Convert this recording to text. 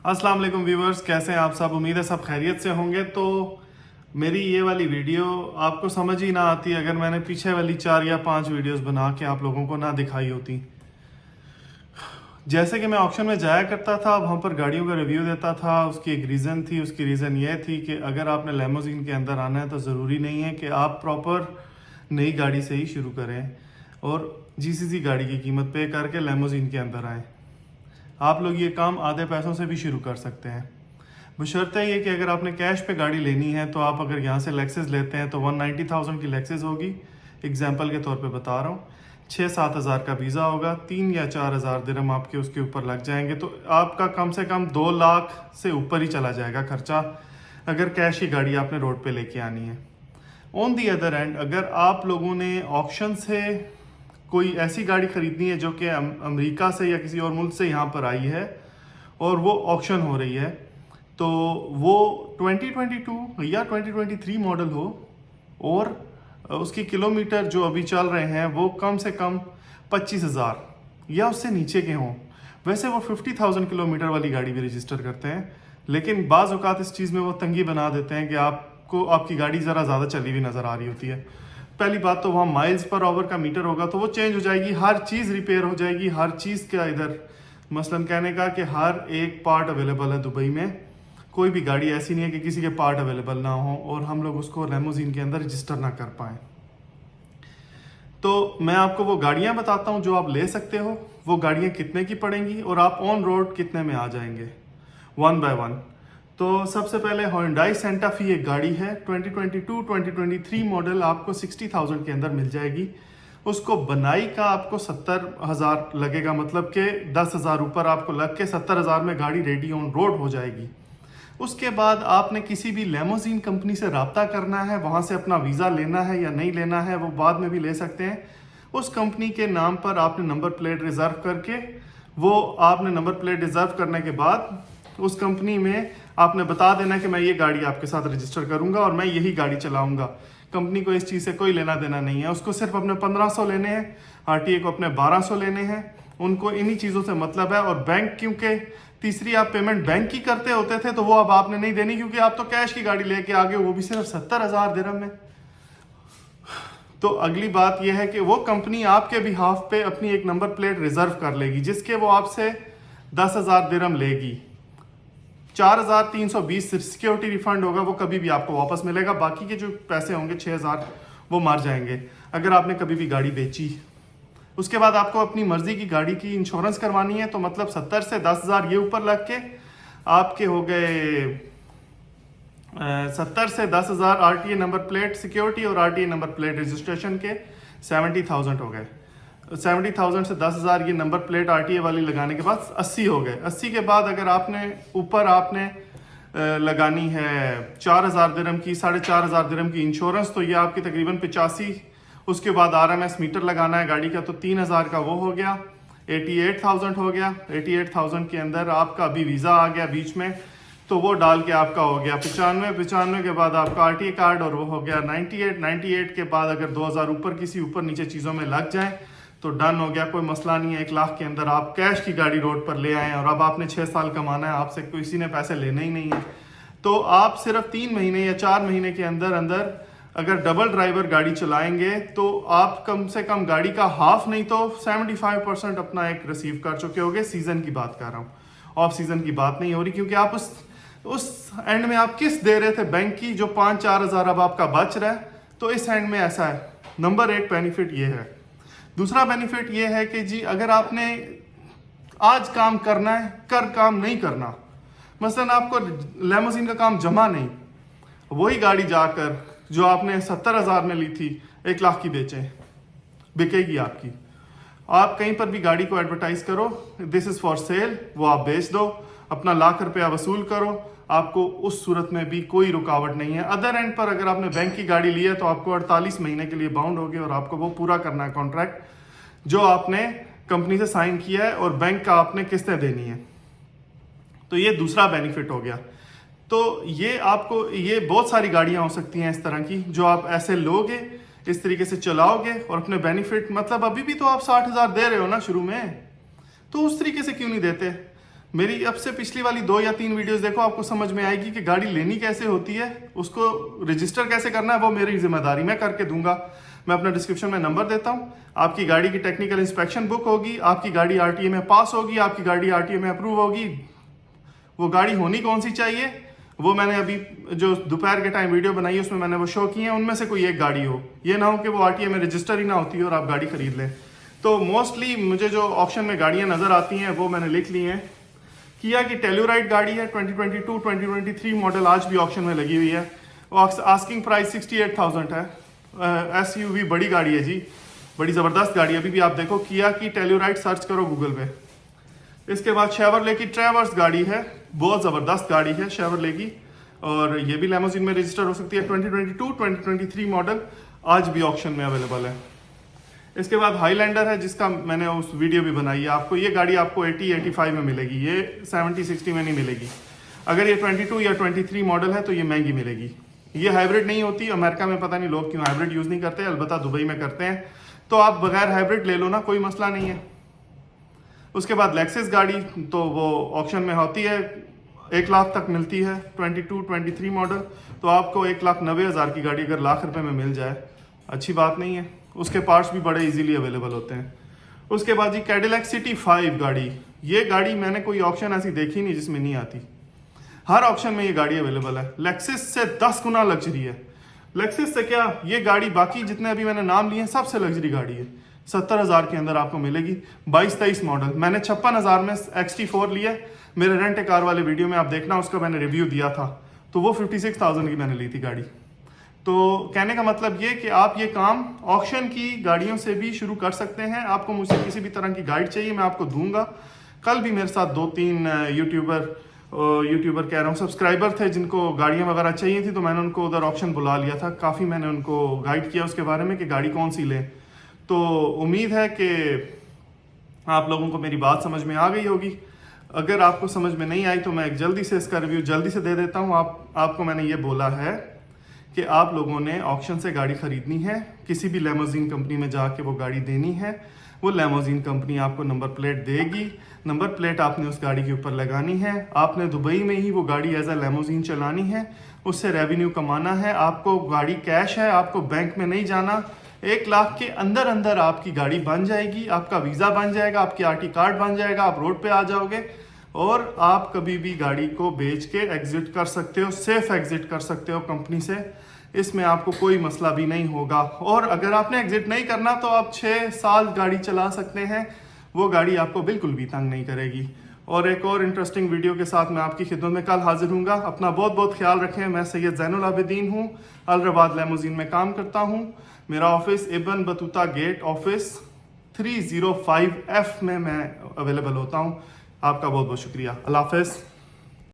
अस्सलाम वालेकुम व्यूवर्स, कैसे हैं आप सब। उम्मीद है सब खैरियत से होंगे। तो मेरी ये वाली वीडियो आपको समझ ही ना आती अगर मैंने पीछे वाली 4 या 5 वीडियोस बना के आप लोगों को ना दिखाई होती। जैसे कि मैं ऑक्शन में जाया करता था, वहाँ पर गाड़ियों का रिव्यू देता था। उसकी एक रीज़न थी, उसकी रीज़न ये थी कि अगर आपने लेमोजीन के अंदर आना है तो ज़रूरी नहीं है कि आप प्रॉपर नई गाड़ी से ही शुरू करें और जीसीसी गाड़ी की कीमत पे करके लेमोजीन के अंदर आएँ। आप लोग ये काम आधे पैसों से भी शुरू कर सकते हैं। बशर्ते ये कि अगर आपने कैश पे गाड़ी लेनी है तो आप अगर यहाँ से लेक्सेस लेते हैं तो 190,000 की लेक्सेस होगी। एग्जांपल के तौर पे बता रहा हूँ। 6-7 हज़ार का वीज़ा होगा, 3 या 4 हज़ार दिरहम आपके उसके ऊपर लग जाएंगे। तो आपका कम से कम 2 लाख से ऊपर ही चला जाएगा खर्चा, अगर कैश की गाड़ी आपने रोड पे लेके आनी है। ऑन दी अदर एंड, अगर आप लोगों ने ऑक्शन से कोई ऐसी गाड़ी खरीदनी है जो कि अमेरिका से या किसी और मुल्क से यहाँ पर आई है और वो ऑक्शन हो रही है, तो वो 2022 या 2023 मॉडल हो और उसके किलोमीटर जो अभी चल रहे हैं वो कम से कम 25,000 या उससे नीचे के हों। वैसे वो 50,000 किलोमीटर वाली गाड़ी भी रजिस्टर करते हैं, लेकिन बाज़ औक़ात इस चीज़ में वो तंगी बना देते हैं कि आपको आपकी गाड़ी ज़रा ज़्यादा चली हुई नज़र आ रही होती है। पहली बात तो वहाँ माइल्स पर आवर का मीटर होगा तो वो चेंज हो जाएगी, हर चीज़ रिपेयर हो जाएगी, हर चीज़ का इधर मसलन कहने का कि हर एक पार्ट अवेलेबल है दुबई में। कोई भी गाड़ी ऐसी नहीं है कि किसी के पार्ट अवेलेबल ना हो और हम लोग उसको लेमोजीन के अंदर रजिस्टर ना कर पाएँ। तो मैं आपको वो गाड़ियाँ बताता हूँ जो आप ले सकते हो, वो गाड़ियाँ कितने की पड़ेंगी और आप ऑन रोड कितने में आ जाएंगे, वन बाय वन। तो सबसे पहले Hyundai Santa Fe एक गाड़ी है 2022-2023 मॉडल, आपको 60,000 के अंदर मिल जाएगी। उसको बनाई का आपको 70,000 लगेगा, मतलब कि 10,000 ऊपर आपको लग के 70,000 में गाड़ी रेडी ऑन रोड हो जाएगी। उसके बाद आपने किसी भी लेमोजीन कंपनी से रब्ता करना है, वहाँ से अपना वीज़ा लेना है या नहीं लेना है वो बाद में भी ले सकते हैं। उस कंपनी के नाम पर आपने नंबर प्लेट रिज़र्व करके, वो आपने नंबर प्लेट रिज़र्व करने के बाद उस कंपनी में आपने बता देना कि मैं ये गाड़ी आपके साथ रजिस्टर करूंगा और मैं यही गाड़ी चलाऊंगा। कंपनी को इस चीज़ से कोई लेना देना नहीं है, उसको सिर्फ अपने 1500 लेने हैं, आरटीए को अपने 1200 लेने हैं, उनको इन्हीं चीज़ों से मतलब है। और बैंक, क्योंकि तीसरी आप पेमेंट बैंक की करते होते थे तो वो अब आपने नहीं देनी, क्योंकि आप तो कैश की गाड़ी लेके आ गए, वो भी सिर्फ 70,000 दिरहम में। तो अगली बात यह है कि वो कंपनी आपके बिहाफ पे अपनी एक नंबर प्लेट रिजर्व कर लेगी जिसके वो आपसे 10,000 दिरहम लेगी। 4,320 सिक्योरिटी रिफंड होगा, वो कभी भी आपको वापस मिलेगा। बाकी के जो पैसे होंगे 6,000 वो मर जाएंगे अगर आपने कभी भी गाड़ी बेची। उसके बाद आपको अपनी मर्जी की गाड़ी की इंश्योरेंस करवानी है, तो मतलब 70 से 10,000 ये ऊपर लग के आपके हो गए 70 से 10,000 आरटीए नंबर प्लेट सिक्योरिटी और आरटीए नंबर प्लेट रजिस्ट्रेशन के 70,000 हो गए। 70,000 से 10,000 ये नंबर प्लेट आरटीए वाली लगाने के बाद 80 हो गए। 80 के बाद अगर आपने ऊपर आपने लगानी है 4,000 दिरहम की, 4,500 दिरहम की इंश्योरेंस, तो ये आपकी तकरीबन 85। उसके बाद आरएमएस मीटर लगाना है गाड़ी का, तो 3,000 का वो हो गया, 88,000 हो गया। 88,000 के अंदर आपका अभी वीज़ा आ गया बीच में, तो वो डाल के आपका हो गया 95 के बाद आपका आरटीए कार्ड और वो हो गया 98 के बाद अगर 2,000 ऊपर किसी ऊपर नीचे चीज़ों में लग जाए तो डन हो गया, कोई मसला नहीं है। 1 लाख के अंदर आप कैश की गाड़ी रोड पर ले आए और अब आपने 6 साल कमाना है, आपसे किसी ने पैसे लेने ही नहीं है। तो आप सिर्फ 3 महीने या 4 महीने के अंदर अंदर अगर डबल ड्राइवर गाड़ी चलाएंगे तो आप कम से कम गाड़ी का हाफ नहीं तो 75% अपना एक रिसीव कर चुके होगे। सीजन की बात कर रहा हूँ, ऑफ सीजन की बात नहीं हो रही, क्योंकि आप उस एंड में आप किस्त दे रहे थे बैंक की, जो 5-4 हज़ार अब आपका बच रहा है। तो इस एंड में ऐसा है। नंबर 1 बेनिफिट ये है। दूसरा बेनिफिट ये है कि जी अगर आपने आज काम करना है, कर काम नहीं करना, मसलन आपको लेमोजीन का काम जमा नहीं, वही गाड़ी जाकर जो आपने 70,000 में ली थी 1 लाख की बेचें, बिकेगी आपकी। आप कहीं पर भी गाड़ी को एडवर्टाइज करो, दिस इज फॉर सेल, वो आप बेच दो, अपना लाख रुपया वसूल करो, आपको उस सूरत में भी कोई रुकावट नहीं है। अदर एंड पर अगर आपने बैंक की गाड़ी ली है तो आपको 48 महीने के लिए बाउंड होगी और आपको वो पूरा करना है कॉन्ट्रैक्ट जो आपने कंपनी से साइन किया है, और बैंक का आपने किस्तें देनी है। तो ये दूसरा बेनिफिट हो गया। तो ये आपको ये बहुत सारी गाड़ियां हो सकती हैं इस तरह की जो आप ऐसे लोगे, इस तरीके से चलाओगे और अपने बेनिफिट, मतलब अभी भी तो आप 60,000 दे रहे हो ना शुरू में, तो उस तरीके से क्यों नहीं देते। मेरी अब से पिछली वाली 2 या 3 वीडियोस देखो, आपको समझ में आएगी कि गाड़ी लेनी कैसे होती है, उसको रजिस्टर कैसे करना है, वो मेरी जिम्मेदारी, मैं करके दूंगा। मैं अपना डिस्क्रिप्शन में नंबर देता हूँ, आपकी गाड़ी की टेक्निकल इंस्पेक्शन बुक होगी, आपकी गाड़ी आरटीए में पास होगी, आपकी गाड़ी आरटीए में अप्रूव होगी। वो गाड़ी होनी कौन सी चाहिए, वो मैंने अभी जो दोपहर के टाइम वीडियो बनाई है उसमें मैंने वो शो की है, उनमें से कोई एक गाड़ी हो। ये ना हो कि वो आरटीए में रजिस्टर ही ना होती है और आप गाड़ी खरीद लें। तो मोस्टली मुझे जो ऑप्शन में गाड़ियाँ नज़र आती हैं वो मैंने लिख ली हैं। किया की टेल्यूराइड गाड़ी है 2022 2023 मॉडल, आज भी ऑप्शन में लगी हुई है। आस्किंग प्राइस 68,000 है। एसयूवी बड़ी गाड़ी है जी, बड़ी ज़बरदस्त गाड़ी है। अभी भी आप देखो किया की टेल्यूराइड सर्च करो गूगल पे। इसके बाद शेवरले की ट्रैवर्स गाड़ी है, बहुत ज़बरदस्त गाड़ी है शेवरले की, और ये भी लेमोजिन में रजिस्टर हो सकती है। 2022 2023 मॉडल, आज भी ऑप्शन में अवेलेबल है। इसके बाद हाईलैंडर है, जिसका मैंने उस वीडियो भी बनाई है। आपको ये गाड़ी आपको 80-85 में मिलेगी, ये 70-60 में नहीं मिलेगी। अगर ये 22 या 23 मॉडल है तो ये महंगी मिलेगी। ये हाइब्रिड नहीं होती, अमेरिका में पता नहीं लोग क्यों हाइब्रिड यूज़ नहीं करते, अलबत्ता दुबई में करते हैं। तो आप बगैर हाइब्रिड ले लो ना, कोई मसला नहीं है। उसके बाद लेक्सिस गाड़ी, तो वो ऑप्शन में होती है, 1 लाख तक मिलती है। 22-23 मॉडल, तो आपको 1,90,000 की गाड़ी अगर लाख रुपए में मिल जाए, अच्छी बात नहीं है। उसके पार्ट्स भी बड़े इजीली अवेलेबल होते हैं। उसके बाद जी कैडिलैक सिटी 5 गाड़ी, ये गाड़ी मैंने कोई ऑप्शन ऐसी देखी नहीं जिसमें नहीं आती, हर ऑप्शन में ये गाड़ी अवेलेबल है। लेक्सिस से 10 गुना लग्जरी है। लेक्सिस से क्या, ये गाड़ी बाकी जितने अभी मैंने नाम लिए हैं सबसे लग्जरी गाड़ी है। 70,000 के अंदर आपको मिलेगी। 22-23 मॉडल, मैंने 56,000 में XT4 लिया। मेरे रेंट ए कार वाले वीडियो में आप देखना, उसका मैंने रिव्यू दिया था, तो वो 56,000 की मैंने ली थी गाड़ी। तो कहने का मतलब ये कि आप ये काम ऑक्शन की गाड़ियों से भी शुरू कर सकते हैं। आपको मुझसे किसी भी तरह की गाइड चाहिए, मैं आपको दूंगा। कल भी मेरे साथ 2-3 यूट्यूबर कह रहा हूँ सब्सक्राइबर थे जिनको गाड़ियाँ वगैरह चाहिए थी, तो मैंने उनको उधर ऑप्शन बुला लिया था। काफ़ी मैंने उनको गाइड किया उसके बारे में कि गाड़ी कौन सी लें। तो उम्मीद है कि आप लोगों को मेरी बात समझ में आ गई होगी। अगर आपको समझ में नहीं आई तो मैं जल्दी से इसका रिव्यू जल्दी से दे देता हूँ। आपको मैंने ये बोला है कि आप लोगों ने ऑक्शन से गाड़ी खरीदनी है, किसी भी लेमोजिन कंपनी में जाके वो गाड़ी देनी है। वो लेमोजिन कंपनी आपको नंबर प्लेट देगी, नंबर प्लेट आपने उस गाड़ी के ऊपर लगानी है। आपने दुबई में ही वो गाड़ी एज अ लेमोजिन चलानी है, उससे रेवेन्यू कमाना है। आपको गाड़ी कैश है, आपको बैंक में नहीं जाना। 1 लाख के अंदर अंदर आपकी गाड़ी बन जाएगी, आपका वीज़ा बन जाएगा, आपकी आरटी कार्ड बन जाएगा, आप रोड पे आ जाओगे और आप कभी भी गाड़ी को बेच के एग्जिट कर सकते हो, सेफ एग्जिट कर सकते हो कंपनी से। इसमें आपको कोई मसला भी नहीं होगा। और अगर आपने एग्जिट नहीं करना तो आप 6 साल गाड़ी चला सकते हैं, वो गाड़ी आपको बिल्कुल भी तंग नहीं करेगी। और एक और इंटरेस्टिंग वीडियो के साथ मैं आपकी खिदमत में कल हाजिर हूँगा। अपना बहुत बहुत ख्याल रखें। मैं सैयद ज़ैनुल आबिदीन हूँ, अल रबाद लेमोजिन में काम करता हूँ। मेरा office Ibn Battuta gate office 305F में मैं अवेलेबल होता हूँ। आपका बहुत बहुत शुक्रिया। अल्लाह हाफ़िज़।